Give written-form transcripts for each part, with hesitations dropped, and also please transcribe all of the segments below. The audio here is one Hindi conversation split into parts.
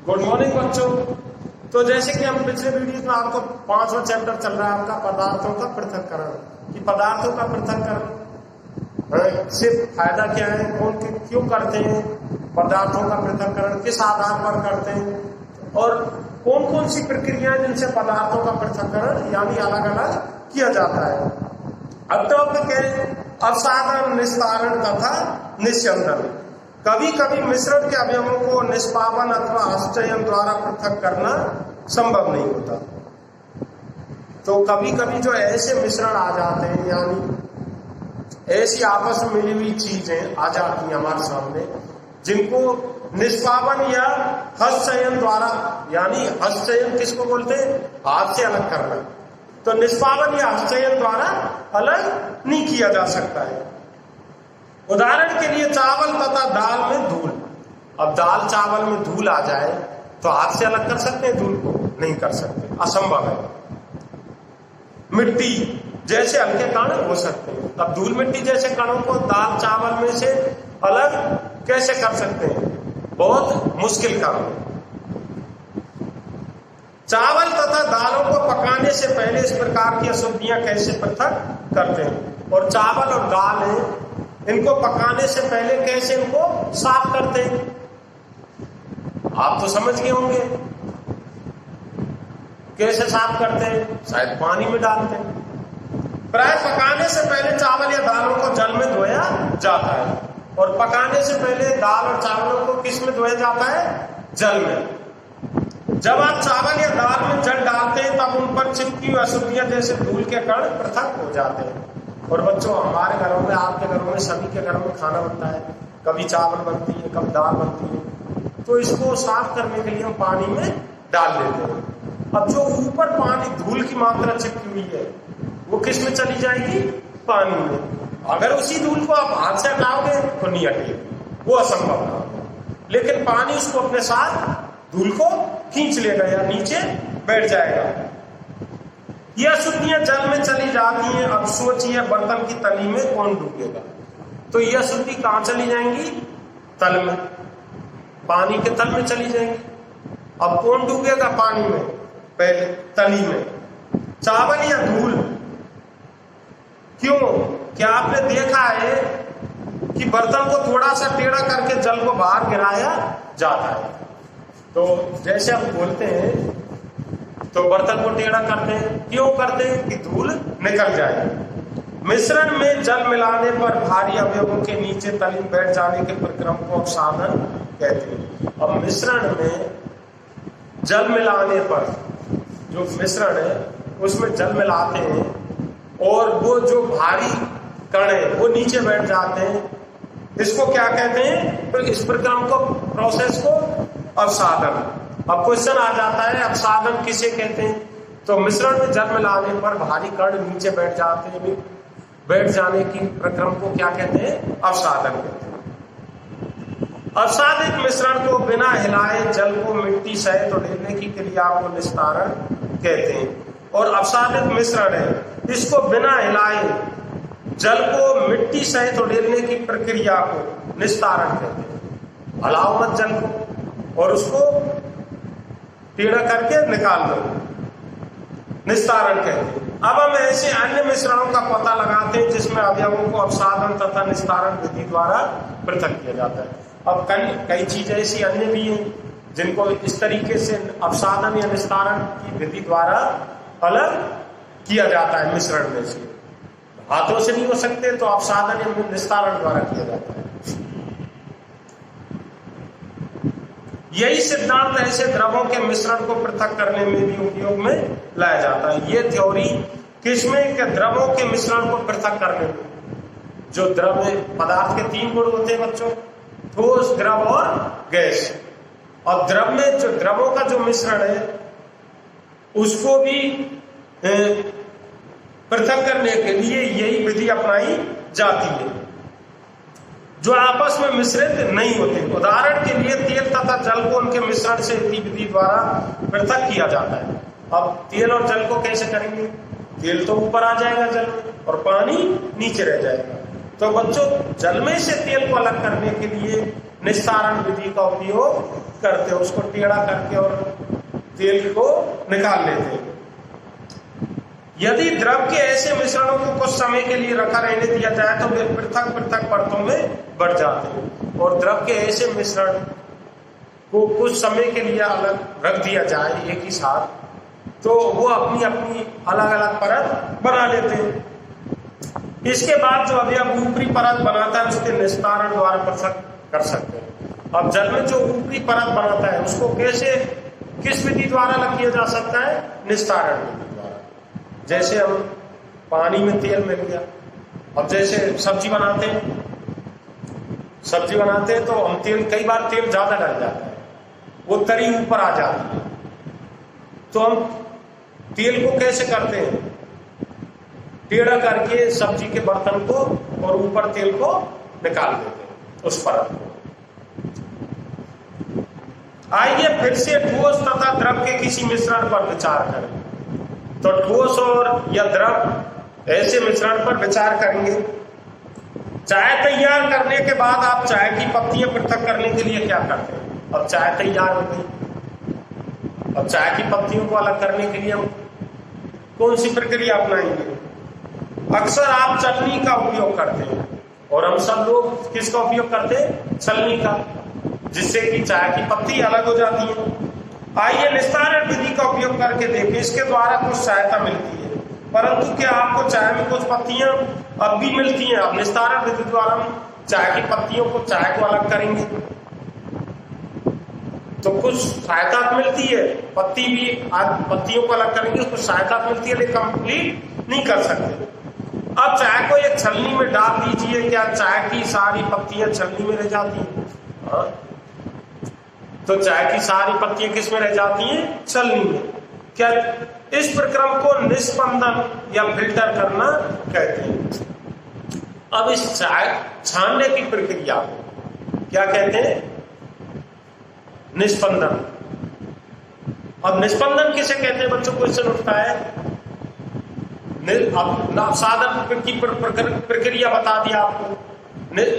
गुड मॉर्निंग बच्चों। तो जैसे कि हम पिछले वीडियो में आपको 5वां चैप्टर चल रहा है आपका पदार्थों का पृथक्करण, कि पदार्थों का पृथक्करण से फायदा क्या है, कौन क्यों करते हैं, पदार्थों का पृथक्करण किस आधार पर करते हैं और कौन कौन सी प्रक्रियाएं जिनसे पदार्थों का पृथक्करण यानी अलग अलग किया जाता है। अब टॉपिक है अपसाधन, निस्तारण तथा निस्यंदन। कभी कभी मिश्रण के अवयवों को निष्पावन अथवा हस्तचयन द्वारा पृथक करना संभव नहीं होता। तो कभी कभी जो ऐसे मिश्रण आ जाते हैं यानी ऐसी आपस में मिली हुई चीजें आ जाती हैं हमारे सामने जिनको निष्पावन या हस्तचयन द्वारा, यानी हस्तचयन किसको बोलते हैं, हाथ से अलग करना, तो निष्पावन या हस्तचयन द्वारा अलग नहीं किया जा सकता है। उदाहरण के लिए चावल तथा दाल में धूल। अब दाल चावल में धूल आ जाए तो हाथ से अलग कर सकते हैं धूल को? नहीं कर सकते, असंभव है। मिट्टी जैसे हल्के कण हो सकते हैं, अब धूल मिट्टी जैसे कणों को दाल चावल में से अलग कैसे कर सकते हैं? बहुत मुश्किल काम है। चावल तथा दालों को पकाने से पहले इस प्रकार की अशुद्धियां कैसे पृथक करते हैं, और चावल और दाल है इनको पकाने से पहले कैसे इनको साफ करते हैं? आप तो समझ गए होंगे कैसे साफ करते हैं, शायद पानी में डालते हैं। प्राय पकाने से पहले चावल या दालों को जल में धोया जाता है, और पकाने से पहले दाल और चावलों को किस में धोया जाता है? जल में। जब आप चावल या दाल में जल डालते हैं तब उन पर चिपकी हुई अशुद्धियां जैसे धूल के कण पृथक हो जाते हैं। और बच्चों, हमारे घरों में, आपके घरों में, सभी के घरों में खाना बनता है, कभी चावल बनती है, कभी दाल बनती है, तो इसको साफ करने के लिए हम पानी में डाल देते हैं। अब जो ऊपर पानी धूल की मात्रा चिपकी हुई है वो किस में चली जाएगी? पानी में। अगर उसी धूल को आप हाथ से हटाओगे तो नहीं हटेगी, वो असंभव है। लेकिन पानी उसको अपने साथ धूल को खींच लेगा या नीचे बैठ जाएगा। ये अशुद्धियां जल में चली जाती हैं। अब सोचिए बर्तन की तली में कौन डूबेगा, तो ये अशुद्धि कहां चली जाएंगी? तल में, पानी के तल में चली जाएंगी। अब कौन डूबेगा पानी में? पहले तली में। चावल या धूल, क्यों? क्या आपने देखा है कि बर्तन को थोड़ा सा टेढ़ा करके जल को बाहर गिराया जाता है? तो जैसे हम बोलते हैं तो बर्तन को टेढ़ा करते हैं, क्यों करते हैं? कि धूल निकल जाए। मिश्रण में जल मिलाने पर भारी अवयवों के नीचे तली बैठ जाने के प्रक्रम को अपसाधन कहते हैं। अब मिश्रण में जल मिलाने पर, जो मिश्रण है उसमें जल मिलाते हैं और वो जो भारी कण है वो नीचे बैठ जाते हैं, इसको क्या कहते हैं? तो इस प्रक्रम को, प्रोसेस को अपसाधन। अब क्वेश्चन आ जाता है अपसाधन किसे कहते हैं? तो मिश्रण में जल मिलाने पर भारी कण नीचे बैठ जाते हैं, बैठ जाने की प्रक्रम को क्या कहते हैं? अपसाधन कहते हैं। अपसाधित मिश्रण को बिना हिलाए जल को मिट्टी सहित उड़ेलने की क्रिया को निस्तारण कहते हैं। और अपसाधित मिश्रण है, इसको बिना हिलाए जल को मिट्टी सहित उड़ेलने की प्रक्रिया को निस्तारण कहते हैं। हलाओ मत जल को और उसको टेढ़ा करके निकाल दो, निस्तारण कहते हैं। अब हम ऐसे अन्य मिश्रणों का पता लगाते हैं जिसमें अवयवों को अपसाधन तथा निस्तारण विधि द्वारा पृथक किया जाता है। अब कई चीजें ऐसी अन्य भी हैं जिनको इस तरीके से अपसाधन या निस्तारण की विधि द्वारा अलग किया जाता है मिश्रण में से। हाथों से नहीं हो सकते तो अपसाधन या निस्तारण द्वारा किया जाता है। यही सिद्धांत ऐसे द्रवों के मिश्रण को पृथक करने में भी उपयोग में लाया जाता है। ये थ्योरी किसमें? के द्रवों के मिश्रण को पृथक करने में। जो द्रव पदार्थ के 3 गुण होते हैं बच्चों, ठोस, द्रव और गैस। और द्रव में जो द्रवों का जो मिश्रण है उसको भी पृथक करने के लिए यही विधि अपनाई जाती है, जो आपस में मिश्रित नहीं होते। उदाहरण के लिए तेल तथा जल को उनके मिश्रण से इसी विधि द्वारा पृथक किया जाता है। अब तेल और जल को कैसे करेंगे? तेल तो ऊपर आ जाएगा जल में और पानी नीचे रह जाएगा। तो बच्चों, जल में से तेल को अलग करने के लिए निस्तारण विधि का उपयोग करते हैं, उसको टेढ़ा करके और तेल को निकाल लेते हैं। यदि द्रव के ऐसे मिश्रणों को कुछ समय के लिए रखा रहने दिया जाए तो वे पृथक पृथक परतों में बढ़ जाते हैं, और द्रव के ऐसे मिश्रण को कुछ समय के लिए अलग रख दिया जाए एक ही साथ, तो वो अपनी अपनी अलग अलग परत बना लेते हैं। इसके बाद जो अवयव ऊपरी परत बनाता है उसके निस्तारण द्वारा पृथक कर सकते हैं। अब जल में जो ऊपरी परत बनाता है उसको कैसे, किस विधि द्वारा किया जा सकता है? निस्तारण विधि द्वारा। जैसे हम पानी में तेल मिल गया, अब जैसे सब्जी बनाते हैं तो हम कई बार तेल ज्यादा डल जाता है, वो तरी ऊपर आ जाती है, तो हम तेल को कैसे करते हैं? टेढ़ा करके सब्जी के बर्तन को और ऊपर तेल को निकाल देते हैं, उस परत को। आइए फिर से ठोस तथा द्रव के किसी मिश्रण पर विचार करें। तो ठोस और या द्रव ऐसे मिश्रण पर विचार करेंगे। चाय तैयार करने के बाद आप चाय की पत्तियां पृथक करने के लिए क्या करते हैं? अब चाय तैयार हो गई, अब चाय की पत्तियों को अलग करने के लिए हम कौन सी प्रक्रिया अपनाएंगे? अक्सर आप छलनी का उपयोग करते हैं, और हम सब लोग किसका उपयोग करते हैं? छलनी का, जिससे कि चाय की पत्ती अलग हो जाती है। आइए निस्तारण विधि का उपयोग करके देखें, इसके द्वारा कुछ सहायता मिलती है, परंतु क्या आपको चाय में कुछ पत्तियां अब भी मिलती हैं? अब निस्तारण विधि द्वारा हम चाय की पत्तियों को, चाय को अलग करेंगे तो कुछ सहायता मिलती है, पत्तियों को अलग करेंगे कुछ सहायता मिलती है, लेकिन कंप्लीट नहीं कर सकते। अब चाय को एक छलनी में डाल दीजिए, क्या चाय की सारी पत्तियां छलनी में रह जाती हैं? तो चाय की सारी पत्तियां किस में रह जाती हैं? छलनी में। क्या इस प्रक्रम को निस्पंदन या फिल्टर करना कहते हैं। अब इस चाय छानने की प्रक्रिया को क्या कहते हैं? निस्पंदन। अब निस्पंदन किसे कहते हैं बच्चों? क्वेश्चन उठता है। अब साधन की प्रक्रिया बता दिया आपको,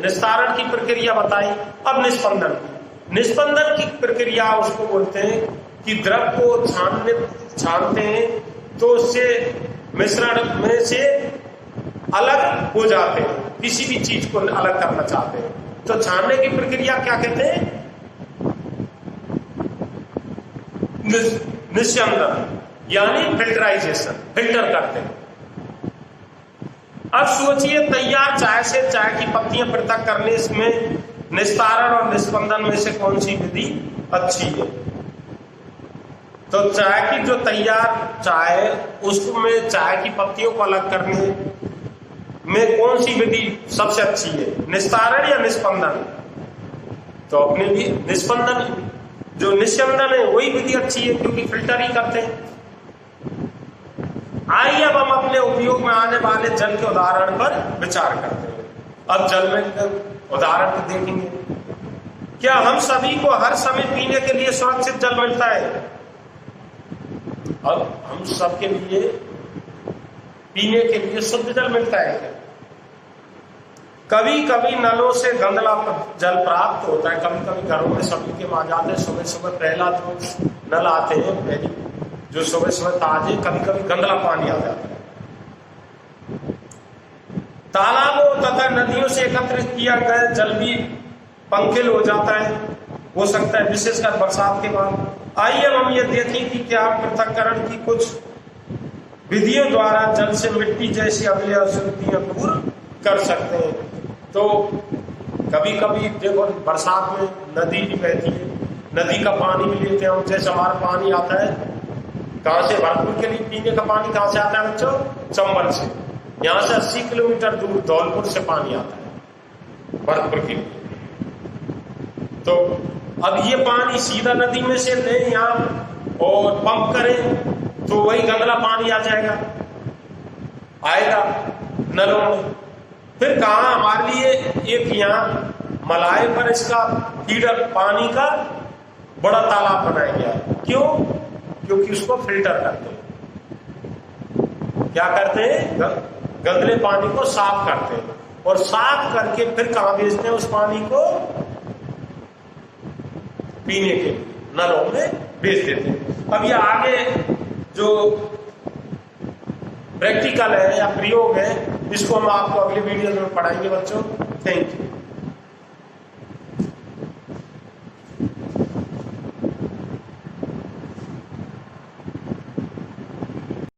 निस्तारण की प्रक्रिया बताई, अब निस्पंदन की प्रक्रिया उसको बोलते हैं कि द्रव को छानते हैं तो उससे मिश्रण में से अलग हो जाते हैं, किसी भी चीज को अलग करना चाहते हैं तो छानने की प्रक्रिया क्या कहते हैं? निस्यंदन, यानी फिल्टराइजेशन, फिल्टर करते हैं। अब सोचिए तैयार चाय से चाय की पत्तियां पृथक करने में निस्तारण और निस्पंदन में से कौन सी विधि अच्छी है? तो चाय की जो तैयार चाय उसमें चाय की पत्तियों को अलग करने में कौन सी विधि सबसे अच्छी है? निस्तारण या निस्पंदन? तो अपने भी निस्पंदन, जो निस्यंदन है वही विधि अच्छी है, क्योंकि फिल्टर ही करते हैं। आइए अब हम अपने उपयोग में आने वाले जल के उदाहरण पर विचार करते हैं। अब जल में उदाहरण देखेंगे। क्या हम सभी को हर समय पीने के लिए सुरक्षित जल मिलता है? अब हम सबके लिए पीने के लिए शुद्ध जल मिलता है क्या? कभी कभी नलों से गंदला जल प्राप्त होता है, कभी कभी घरों में सभी के आ जाते हैं। सुबह सुबह पहला जो नल आते हैं, पहली जो सुबह सुबह ताजे, कभी कभी गंदला पानी आ जाता है। तालाबों तथा नदियों से एकत्रित किया गया जल भी पंखिल हो जाता है, हो सकता है, विशेषकर बरसात के बाद। आइए हम ये देखें कि क्या पृथक्करण की कुछ विधियों द्वारा जल से मिट्टी जैसी अगले अशुद्धियां दूर कर सकते हैं। तो कभी कभी देखो बरसात में नदी भी बहती है, नदी का पानी भी लेते हैं हम। जैसे हमारा पानी आता है कहां से? भरतपुर के लिए पीने का पानी कहां से आता है बच्चों? चंबल से। यहां से 80 किलोमीटर दूर धौलपुर से पानी आता है भरतपुर के लिए। तो अब ये पानी सीधा नदी में से लें यहाँ और पंप करें तो वही गंदला पानी आ जाएगा, आएगा नलों में। फिर कहा हमारे लिए एक यहाँ मलाए पर इसका फीडर पानी का बड़ा तालाब बनाया गया। क्यों? क्योंकि उसको फिल्टर करते हैं। क्या करते हैं? गंदले पानी को साफ करते हैं, और साफ करके फिर कहां भेजते हैं उस पानी को? पीने के नलों में भेज देते हैं। अब ये आगे जो प्रैक्टिकल है या प्रयोग है, इसको हम आपको अगली वीडियो में पढ़ाएंगे बच्चों। Thank you.